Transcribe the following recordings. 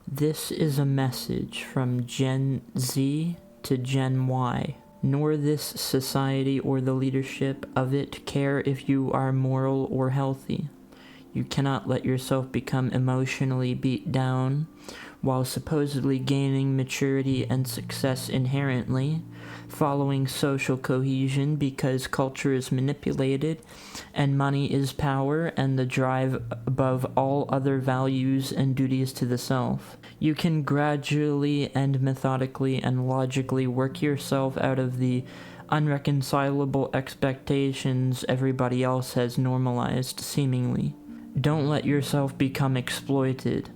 This is a message from Gen Z to Gen Y. Nor this society or the leadership of it care if you are moral or healthy. You cannot let yourself become emotionally beat down while supposedly gaining maturity and success inherently, following social cohesion because culture is manipulated and money is power and the drive above all other values and duties to the self. You can gradually and methodically and logically work yourself out of the unreconcilable expectations everybody else has normalized, seemingly. Don't let yourself become exploited.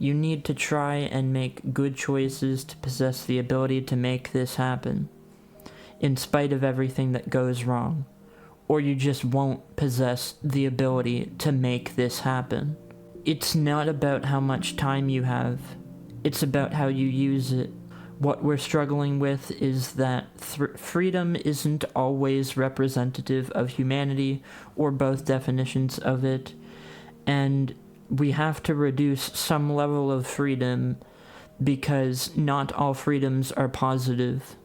You need to try and make good choices to possess the ability to make this happen, in spite of everything that goes wrong, or you just won't possess the ability to make this happen. It's not about how much time you have, it's about how you use it. What we're struggling with is that freedom isn't always representative of humanity, or both definitions of it, and we have to reduce some level of freedom because not all freedoms are positive.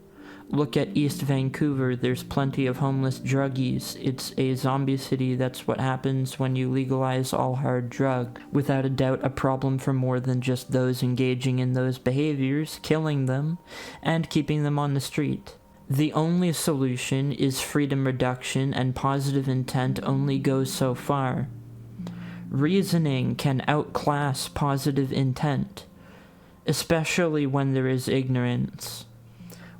Look at East Vancouver, there's plenty of homeless druggies. It's a zombie city. That's what happens when you legalize all hard drug. Without a doubt, a problem for more than just those engaging in those behaviors, killing them, and keeping them on the street. The only solution is freedom reduction, and positive intent only goes so far. Reasoning can outclass positive intent, especially when there is ignorance.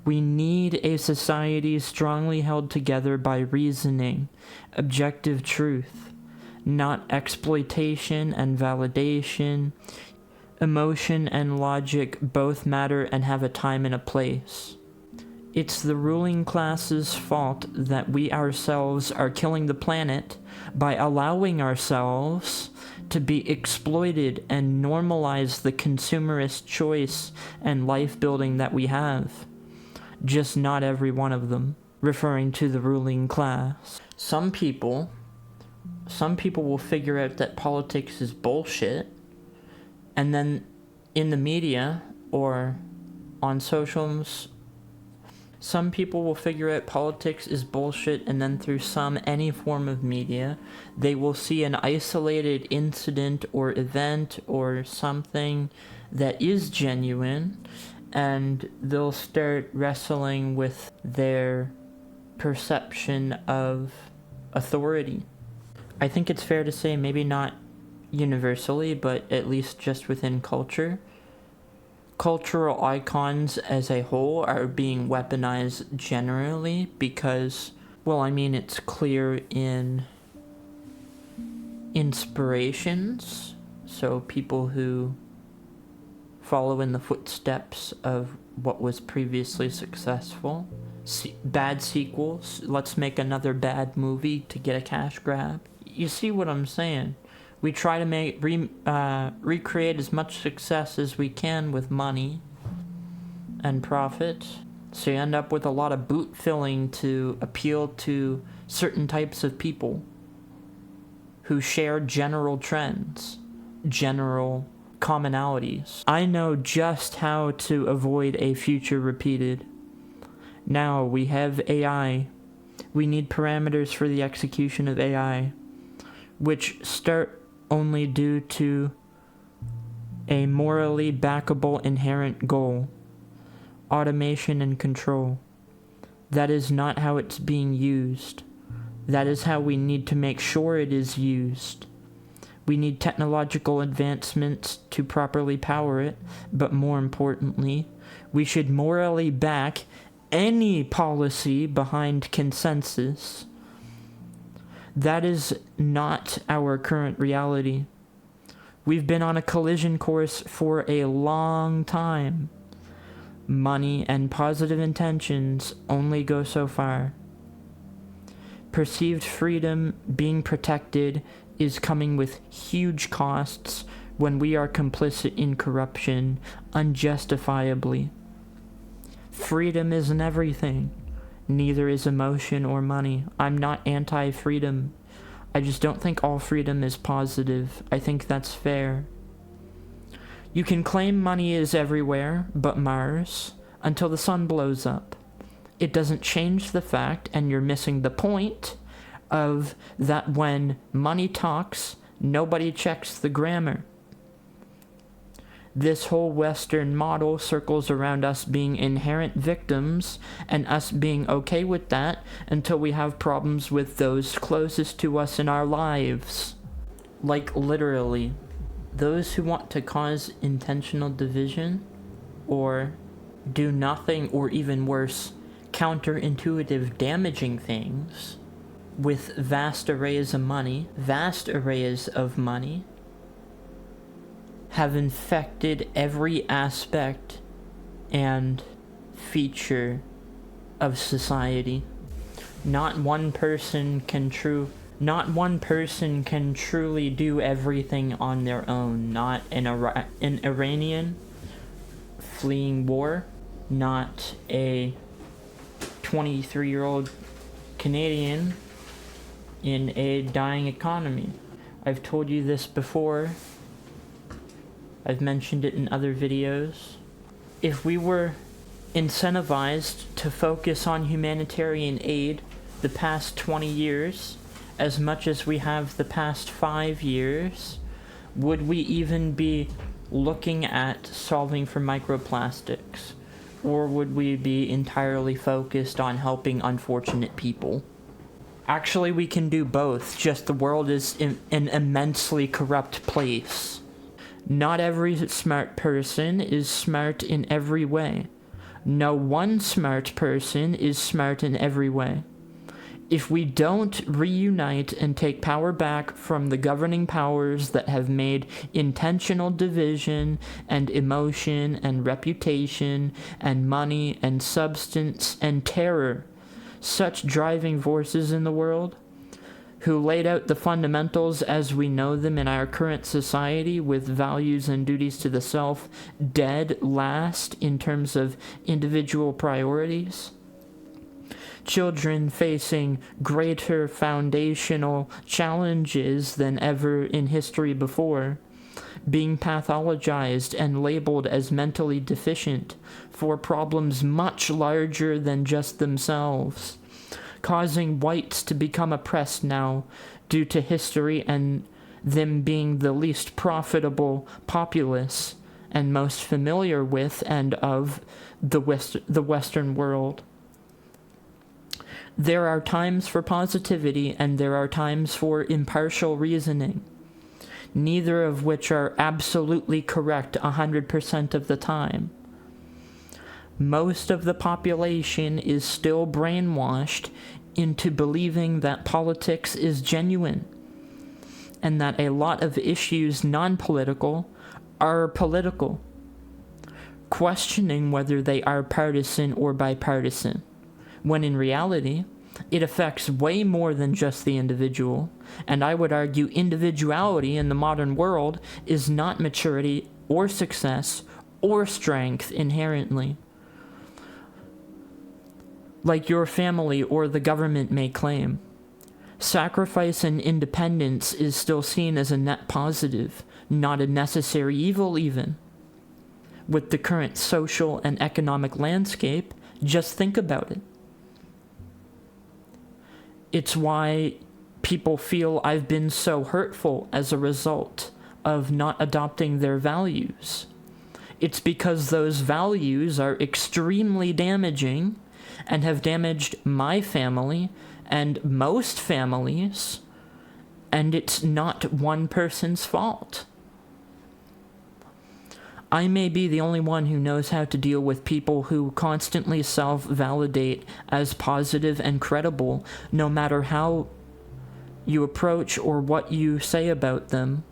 We need a society strongly held together by reasoning, objective truth, not exploitation and validation. Emotion and logic both matter and have a time and a place. It's the ruling class's fault that we ourselves are killing the planet by allowing ourselves to be exploited and normalize the consumerist choice and life building that we have. Just not every one of them, referring to the ruling class. Some people will figure out that politics is bullshit, and then in the media or on socials, some people will figure out politics is bullshit, and then through any form of media, they will see an isolated incident or event or something that is genuine, and they'll start wrestling with their perception of authority. I think it's fair to say, maybe not universally, but at least just within culture, cultural icons as a whole are being weaponized generally because, it's clear in inspirations, so people who follow in the footsteps of what was previously successful. Bad sequels, let's make another bad movie to get a cash grab. You see what I'm saying? We try to recreate as much success as we can with money and profit. So you end up with a lot of boot filling to appeal to certain types of people who share general trends, general commonalities. I know just how to avoid a future repeated. Now we have AI. We need parameters for the execution of AI, which start only due to a morally backable inherent goal: automation and control. That is not how it's being used. That is how we need to make sure it is used. We need technological advancements to properly power it, but more importantly, we should morally back any policy behind consensus. That is not our current reality. We've been on a collision course for a long time. Money and positive intentions only go so far. Perceived freedom being protected is coming with huge costs when we are complicit in corruption unjustifiably. Freedom isn't everything. Neither is emotion or money. I'm not anti-freedom. I just don't think all freedom is positive. I think that's fair. You can claim money is everywhere but Mars until the sun blows up. It doesn't change the fact, and you're missing the point, of that when money talks, nobody checks the grammar. This whole Western model circles around us being inherent victims and us being okay with that until we have problems with those closest to us in our lives. Like literally, those who want to cause intentional division or do nothing or even worse, counterintuitive damaging things with vast arrays of money, have infected every aspect and feature of society. Not one person can truly do everything on their own. Not an Iranian fleeing war, not a 23-year-old Canadian in a dying economy. I've told you this before. I've mentioned it in other videos. If we were incentivized to focus on humanitarian aid the past 20 years, as much as we have the past 5 years, would we even be looking at solving for microplastics? Or would we be entirely focused on helping unfortunate people? Actually, we can do both, just the world is an immensely corrupt place. Not every smart person is smart in every way. No one smart person is smart in every way. If we don't reunite and take power back from the governing powers that have made intentional division and emotion and reputation and money and substance and terror such driving forces in the world, who laid out the fundamentals as we know them in our current society with values and duties to the self dead last in terms of individual priorities, children facing greater foundational challenges than ever in history before, being pathologized and labeled as mentally deficient for problems much larger than just themselves, causing whites to become oppressed now due to history and them being the least profitable populace and most familiar with and of the Western world. There are times for positivity and there are times for impartial reasoning, neither of which are absolutely correct 100% of the time. Most of the population is still brainwashed into believing that politics is genuine, and that a lot of issues non-political are political, questioning whether they are partisan or bipartisan, when in reality, it affects way more than just the individual, and I would argue individuality in the modern world is not maturity or success or strength inherently, like your family or the government may claim. Sacrifice and independence is still seen as a net positive, not a necessary evil even. With the current social and economic landscape, just think about it. It's why people feel I've been so hurtful as a result of not adopting their values. It's because those values are extremely damaging and have damaged my family and most families, and it's not one person's fault. I may be the only one who knows how to deal with people who constantly self-validate as positive and credible, no matter how you approach or what you say about them,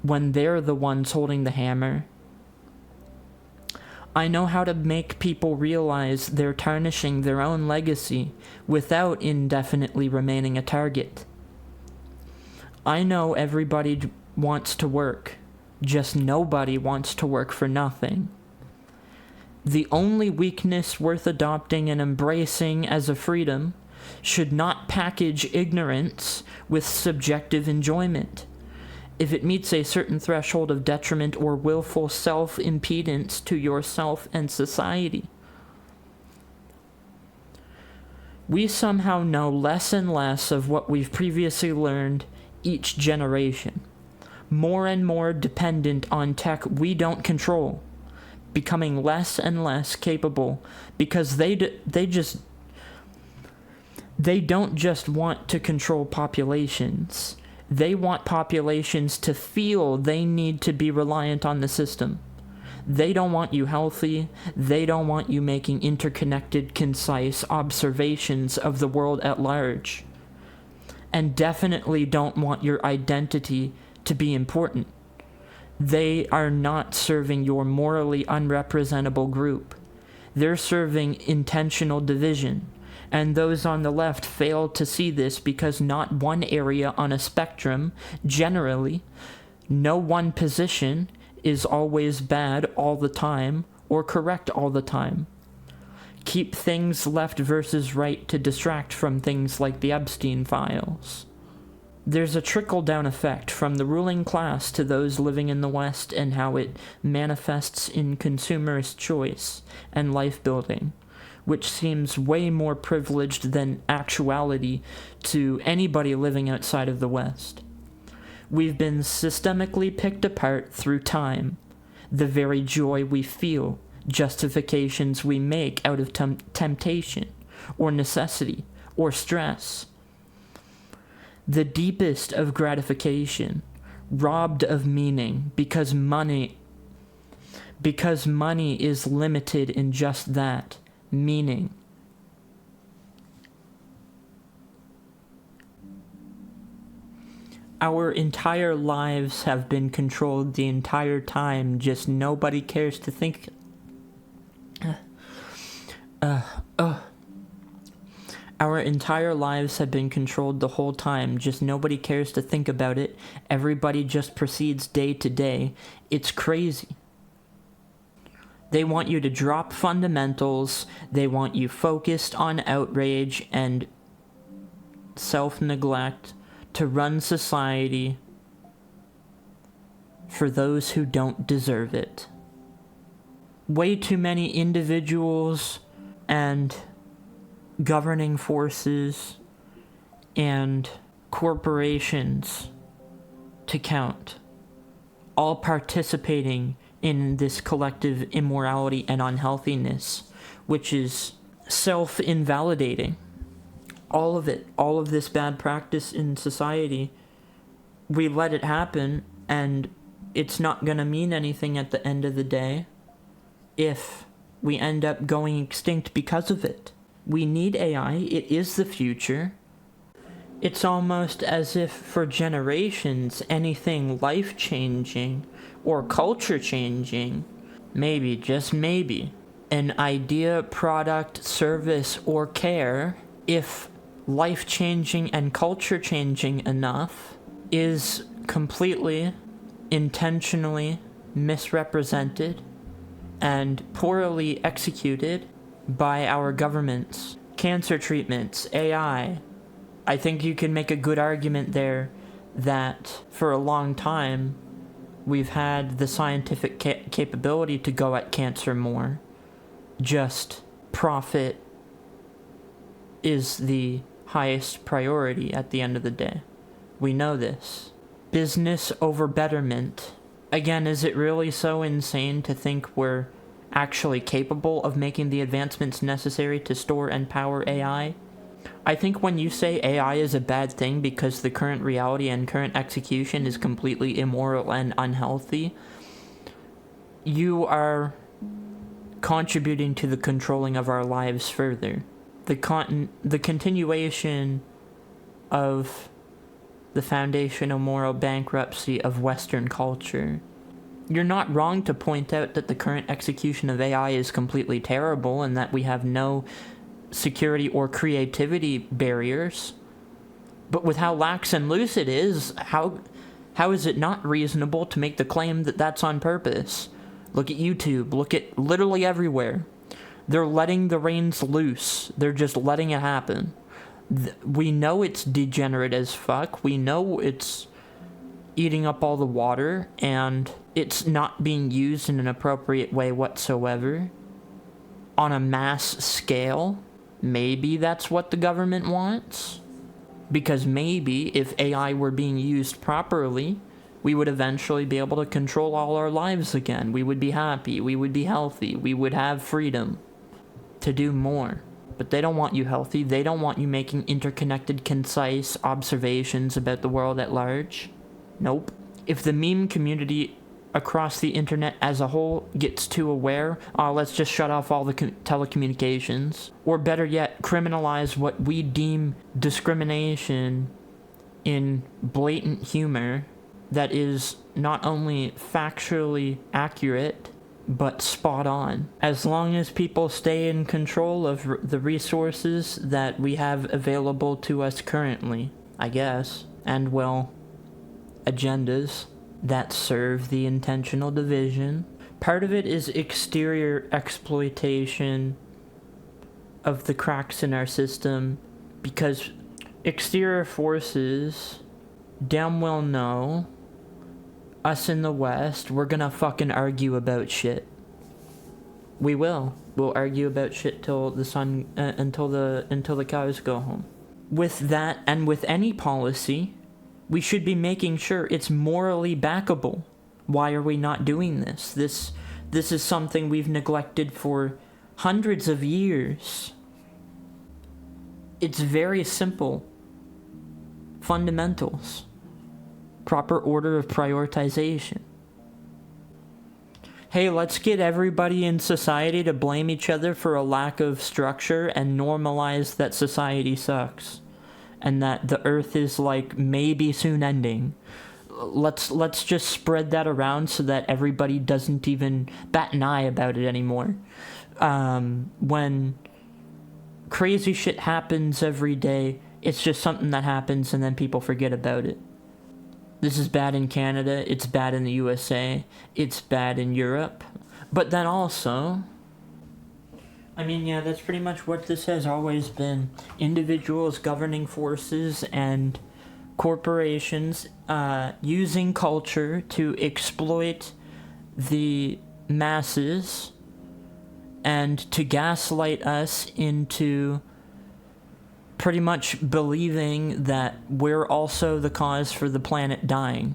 when they're the ones holding the hammer. I know how to make people realize they're tarnishing their own legacy without indefinitely remaining a target. I know everybody wants to work, just nobody wants to work for nothing. The only weakness worth adopting and embracing as a freedom should not package ignorance with subjective enjoyment. if it meets a certain threshold of detriment or willful self-impedance to yourself and society. We somehow know less and less of what we've previously learned each generation. More and more dependent on tech we don't control, becoming less and less capable because they don't just want to control populations. They want populations to feel they need to be reliant on the system. They don't want you healthy. They don't want you making interconnected, concise observations of the world at large. And definitely don't want your identity to be important. They are not serving your morally unrepresentable group. They're serving intentional division. And those on the left fail to see this because not one area on a spectrum, generally, no one position is always bad all the time or correct all the time. Keep things left versus right to distract from things like the Epstein files. There's a trickle-down effect from the ruling class to those living in the West and how it manifests in consumerist choice and life building, which seems way more privileged than actuality to anybody living outside of the West. We've been systemically picked apart through time, the very joy we feel, justifications we make out of temptation, or necessity, or stress. The deepest of gratification, robbed of meaning because money is limited in just that, meaning. Our entire lives have been controlled the entire time, just nobody cares to think. Our entire lives have been controlled the whole time, just nobody cares to think about it. Everybody just proceeds day to day. It's crazy. They want you to drop fundamentals. They want you focused on outrage and self-neglect to run society for those who don't deserve it. Way too many individuals and governing forces and corporations to count, all participating in this collective immorality and unhealthiness, which is self-invalidating. All of it, all of this bad practice in society, we let it happen, and it's not going to mean anything at the end of the day if we end up going extinct because of it. We need AI. It is the future. It's almost as if for generations, anything life-changing or culture-changing, maybe, just maybe, an idea, product, service, or care, if life-changing and culture-changing enough, is completely, intentionally misrepresented and poorly executed by our governments. Cancer treatments, AI. I think you can make a good argument there that for a long time we've had the scientific capability to go at cancer more. Just profit is the highest priority at the end of the day. We know this. Business over betterment. Again, is it really so insane to think we're actually capable of making the advancements necessary to store and power AI? I think when you say AI is a bad thing because the current reality and current execution is completely immoral and unhealthy, you are contributing to the controlling of our lives further. The continuation of the foundational moral bankruptcy of Western culture. You're not wrong to point out that the current execution of AI is completely terrible and that we have no security or creativity barriers. But with how lax and loose it is, how is it not reasonable to make the claim that that's on purpose? Look at YouTube. Look at literally everywhere. They're letting the reins loose. They're just letting it happen. We know it's degenerate as fuck. We know it's eating up all the water and it's not being used in an appropriate way whatsoever on a mass scale, maybe that's what the government wants. Because maybe if AI were being used properly, we would eventually be able to control all our lives again. We would be happy, we would be healthy, we would have freedom to do more. But they don't want you healthy. They don't want you making interconnected, concise observations about the world at large. Nope. If the meme community across the internet as a whole gets too aware, let's just shut off all the telecommunications. Or better yet, criminalize what we deem discrimination in blatant humor that is not only factually accurate, but spot on. As long as people stay in control of the resources that we have available to us currently, I guess. And, well, agendas that serve the intentional division. Part of it is exterior exploitation of the cracks in our system, because exterior forces damn well know us in the West, we're gonna fucking argue about shit. We will. We'll argue about shit till the sun, until the cows go home. With that, and with any policy, we should be making sure it's morally backable. Why are we not doing this? This is something we've neglected for hundreds of years. It's very simple. Fundamentals. Proper order of prioritization. Hey, let's get everybody in society to blame each other for a lack of structure and normalize that society sucks. And that the earth is like maybe soon ending. Let's just spread that around so that everybody doesn't even bat an eye about it anymore. When crazy shit happens every day, it's just something that happens and then people forget about it. This is bad in Canada, it's bad in the USA, it's bad in Europe. But then also, I mean, yeah, that's pretty much what this has always been. Individuals, governing forces, and corporations using culture to exploit the masses and to gaslight us into pretty much believing that we're also the cause for the planet dying.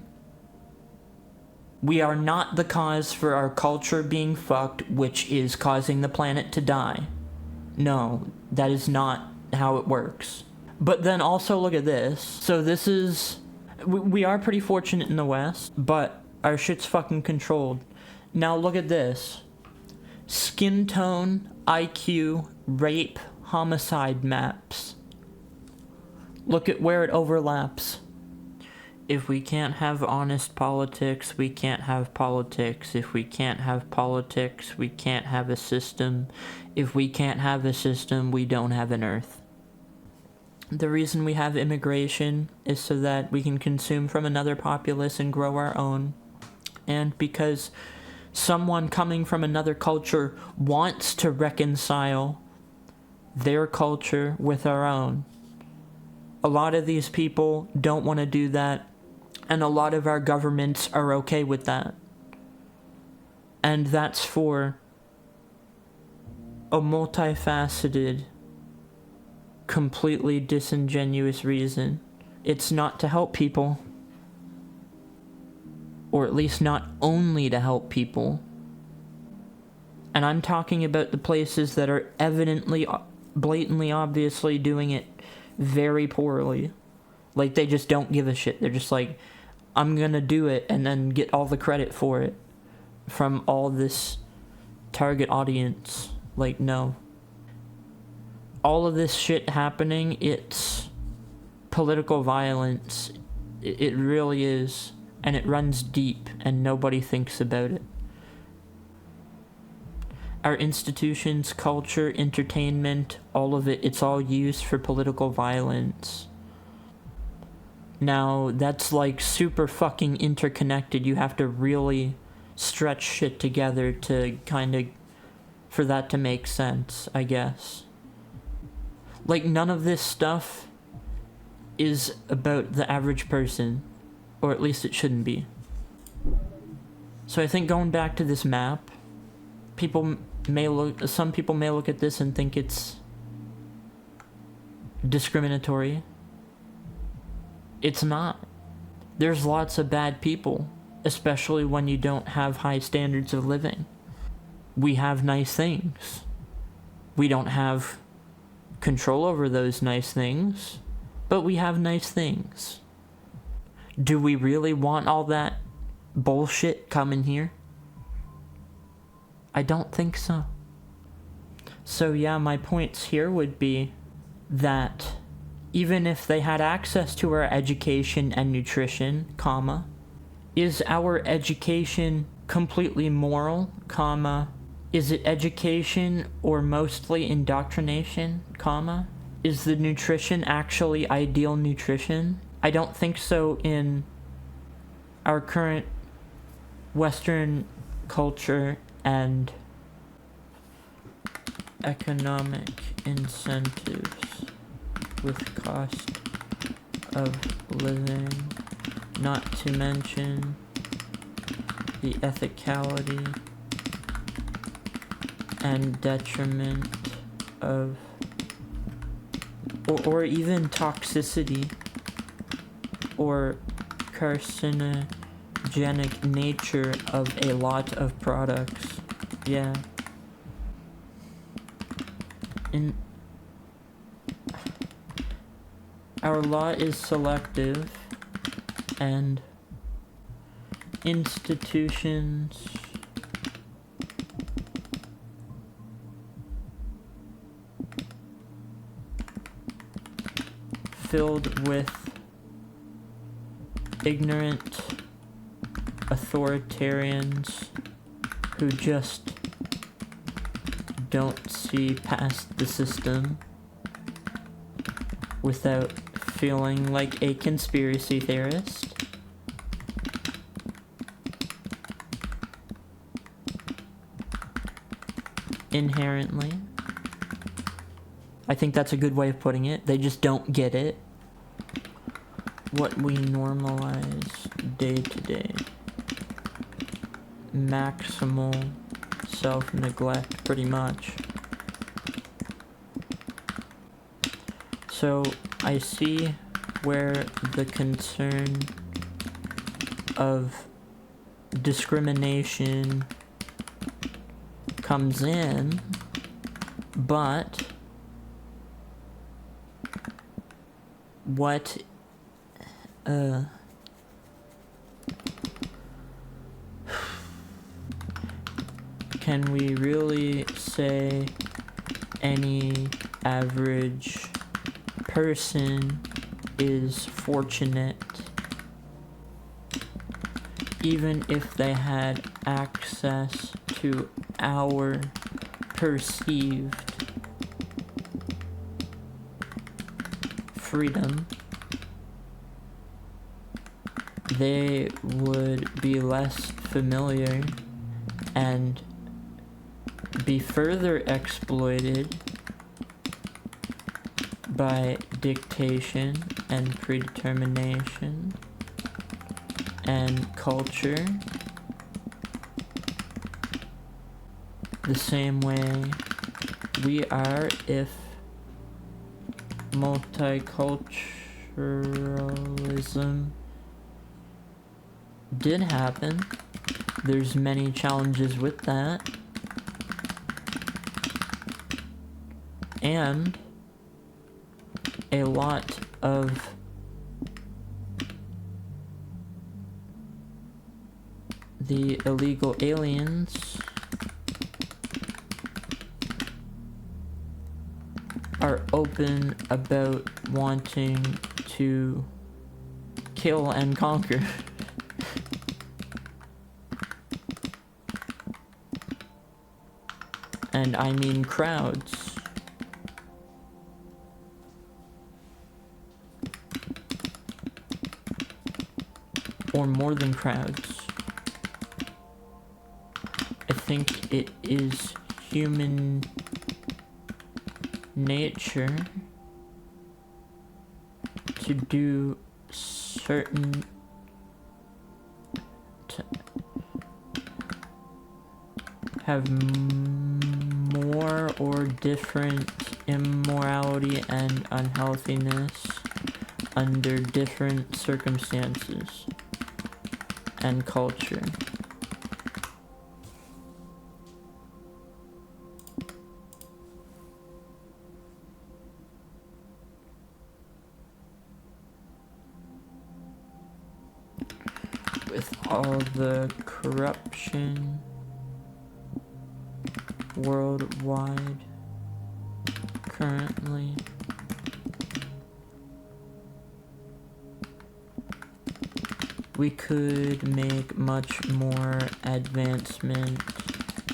We are not the cause for our culture being fucked, which is causing the planet to die. No, that is not how it works. But then also look at this. So this is... We are pretty fortunate in the West, but our shit's fucking controlled. Now look at this. Skin tone, IQ, rape, homicide maps. Look at where it overlaps. If we can't have honest politics, we can't have politics. If we can't have politics, we can't have a system. If we can't have a system, we don't have an earth. The reason we have immigration is so that we can consume from another populace and grow our own. And because someone coming from another culture wants to reconcile their culture with our own. A lot of these people don't want to do that, and a lot of our governments are okay with that. And that's for a multifaceted, completely disingenuous reason. It's not to help people, or at least not only to help people. And I'm talking about the places that are evidently, blatantly, obviously doing it very poorly. Like, they just don't give a shit. They're just like, I'm gonna do it and then get all the credit for it from all this target audience. Like, no. All of this shit happening, it's political violence. It really is. And it runs deep, and nobody thinks about it. Our institutions, culture, entertainment, all of it, it's all used for political violence. Now, that's like super fucking interconnected. You have to really stretch shit together to kind of, for that to make sense, I guess. Like, none of this stuff is about the average person. Or at least it shouldn't be. So I think going back to this map, some people may look at this and think it's discriminatory. It's not. There's lots of bad people, especially when you don't have high standards of living. We have nice things. We don't have control over those nice things, but we have nice things. Do we really want all that bullshit coming here? I don't think so. So yeah, my points here would be that even if they had access to our education and nutrition, comma, is our education completely moral, comma, is it education or mostly indoctrination, comma, is the nutrition actually ideal nutrition? I don't think so in our current Western culture and economic incentives with cost of living, not to mention the ethicality and detriment of or even toxicity or carcinogenic nature of a lot of products. Yeah. Our law is selective, and institutions filled with ignorant authoritarians who just don't see past the system without feeling like a conspiracy theorist. Inherently. I think that's a good way of putting it. They just don't get it. What we normalize day to day. Maximal self-neglect, pretty much. So I see where the concern of discrimination comes in, but what can we really say any average person is fortunate even if they had access to our perceived freedom? They would be less familiar and be further exploited by dictation and predetermination and culture, the same way we are if multiculturalism did happen. There's many challenges with that, and a lot of the illegal aliens are open about wanting to kill and conquer. And I mean crowds. Or more than crowds. I think it is human nature to do certain have more or different immorality and unhealthiness under different circumstances and culture. With all the corruption worldwide currently, we could make much more advancement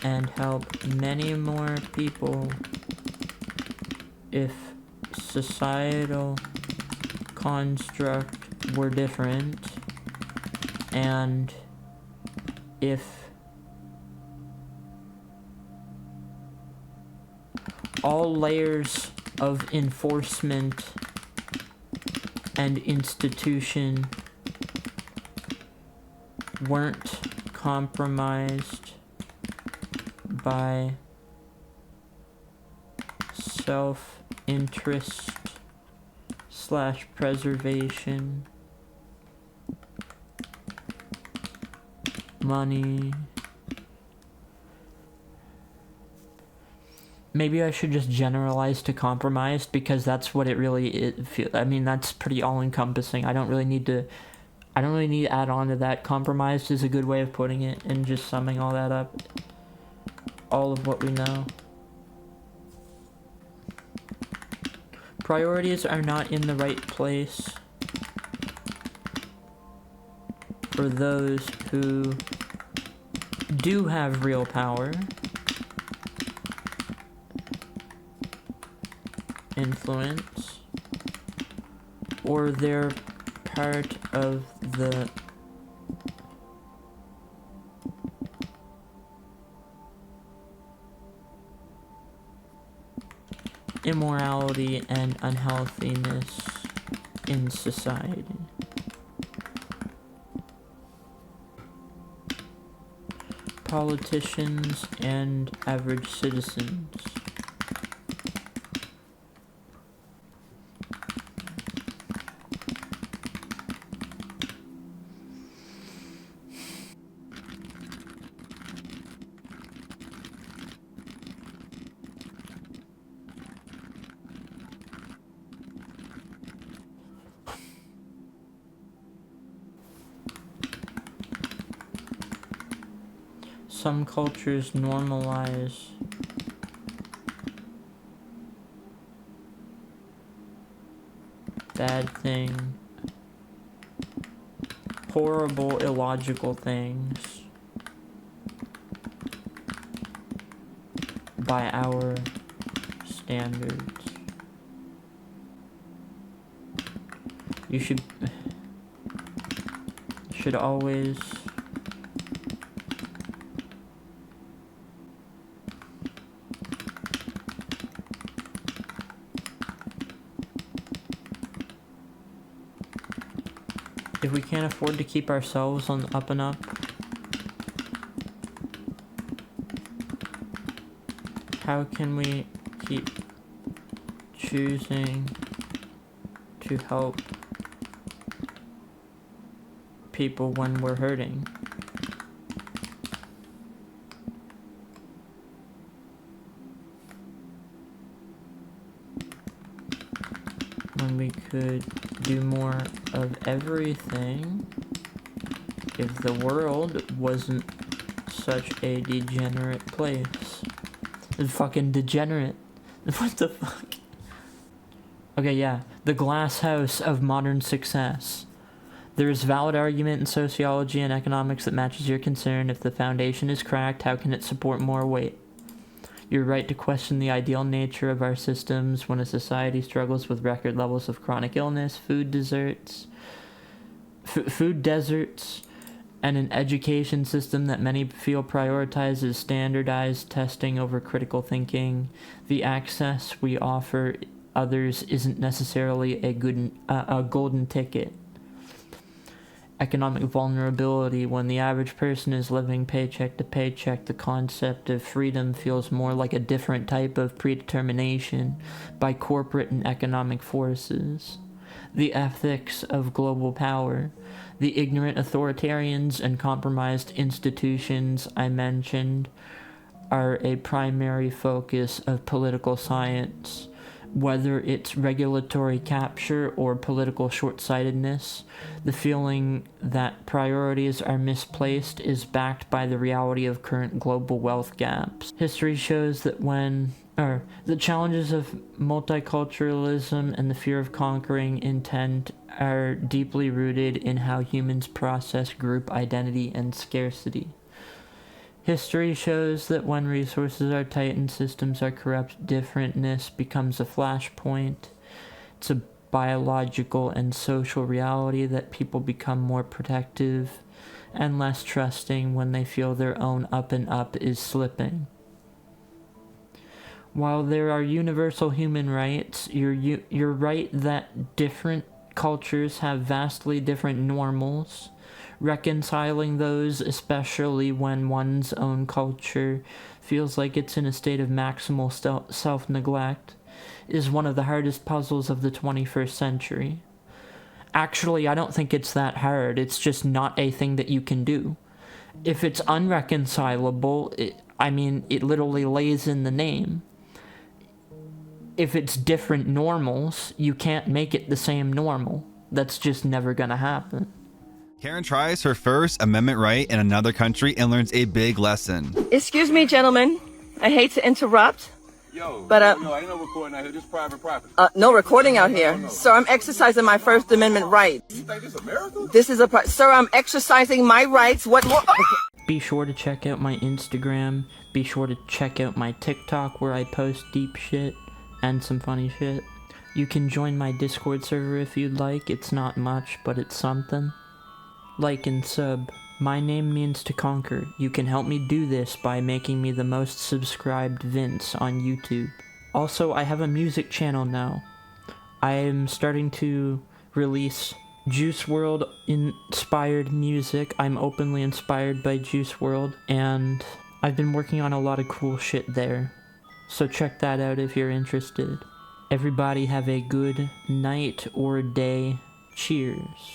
and help many more people if societal construct were different, and if all layers of enforcement and institution weren't compromised by self-interest / preservation, money. Maybe I should just generalize to compromised, because that's what it really is. I mean, that's pretty all-encompassing. I don't really need to add on to that. Compromised is a good way of putting it, and just summing all that up. All of what we know. Priorities are not in the right place for those who do have real power, influence, or they're part of the immorality and unhealthiness in society. Politicians and average citizens. Some cultures normalize bad thing, horrible, illogical things by our standards. You should always if we can't afford to keep ourselves on the up and up, how can we keep choosing to help people when we're hurting? When we could do more of everything if the world wasn't such a degenerate place. It's fucking degenerate. What the fuck? Okay, yeah. The glass house of modern success. There is valid argument in sociology and economics that matches your concern. If the foundation is cracked, how can it support more weight? Your right to question the ideal nature of our systems when a society struggles with record levels of chronic illness, food deserts, and an education system that many feel prioritizes standardized testing over critical thinking. The access we offer others isn't necessarily a golden ticket. economic vulnerability. When the average person is living paycheck to paycheck, the concept of freedom feels more like a different type of predetermination by corporate and economic forces. The ethics of global power, the ignorant authoritarians and compromised institutions I mentioned are a primary focus of political science. Whether it's regulatory capture or political short-sightedness, the feeling that priorities are misplaced is backed by the reality of current global wealth gaps. History shows that the challenges of multiculturalism and the fear of conquering intent are deeply rooted in how humans process group identity and scarcity. History shows that when resources are tight and systems are corrupt, differentness becomes a flashpoint. It's a biological and social reality that people become more protective and less trusting when they feel their own up and up is slipping. While there are universal human rights, you're right that different cultures have vastly different normals. Reconciling those, especially when one's own culture feels like it's in a state of maximal self-neglect, is one of the hardest puzzles of the 21st century. Actually, I don't think it's that hard. It's just not a thing that you can do. If it's unreconcilable, it literally lays in the name. If it's different normals, you can't make it the same normal. That's just never gonna happen. Karen tries her First Amendment right in another country and learns a big lesson. Excuse me, gentlemen. I hate to interrupt. But no, ain't no recording out here. This is private property. no recording out here. Sir, I'm exercising my First Amendment rights. You think this is America? This is sir, I'm exercising my rights. What more? Be sure to check out my Instagram. Be sure to check out my TikTok where I post deep shit and some funny shit. You can join my Discord server if you'd like. It's not much, but it's something. Like and sub. My name means to conquer. You can help me do this by making me the most subscribed Vince on YouTube. Also, I have a music channel now. I am starting to release Juice WRLD inspired music. I'm openly inspired by Juice WRLD, and I've been working on a lot of cool shit there. So check that out if you're interested. Everybody have a good night or day. Cheers.